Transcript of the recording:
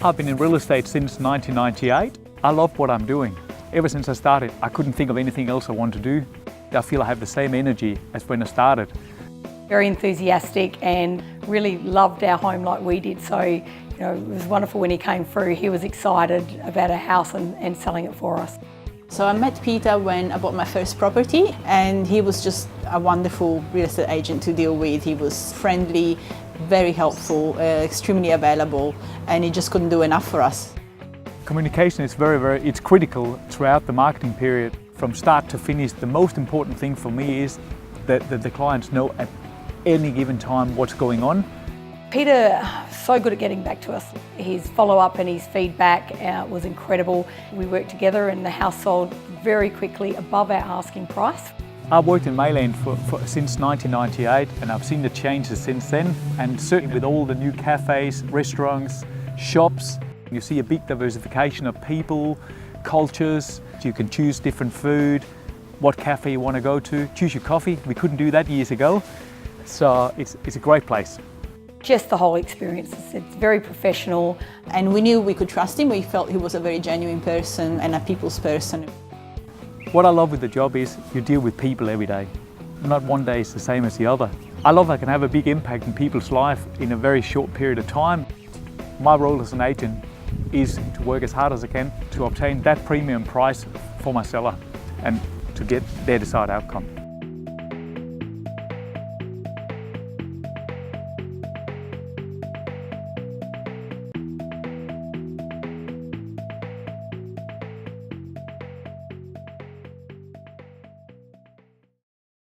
I've been in real estate since 1998. I love what I'm doing. Ever since I started, I couldn't think of anything else I want to do. I feel I have the same energy as when I started. Very enthusiastic and really loved our home like we did. So, it was wonderful when he came through. He was excited about our house and selling it for us. So I met Peter when I bought my first property, and he was just a wonderful real estate agent to deal with. He was friendly, very helpful, extremely available, and he just couldn't do enough for us. Communication is it's critical throughout the marketing period. From start to finish, the most important thing for me is that the clients know at any given time what's going on. Peter, so good at getting back to us. His follow-up and his feedback was incredible. We worked together and the house sold very quickly above our asking price. I've worked in Mayland since 1998 and I've seen the changes since then, and certainly with all the new cafes, restaurants, shops, you see a big diversification of people, cultures. You can choose different food, what cafe you want to go to, choose your coffee. We couldn't do that years ago, so it's a great place. Just the whole experience, it's very professional. And we knew we could trust him. We felt he was a very genuine person and a people's person. What I love with the job is you deal with people every day. Not one day is the same as the other. I love I can have a big impact in people's life in a very short period of time. My role as an agent is to work as hard as I can to obtain that premium price for my seller and to get their desired outcome.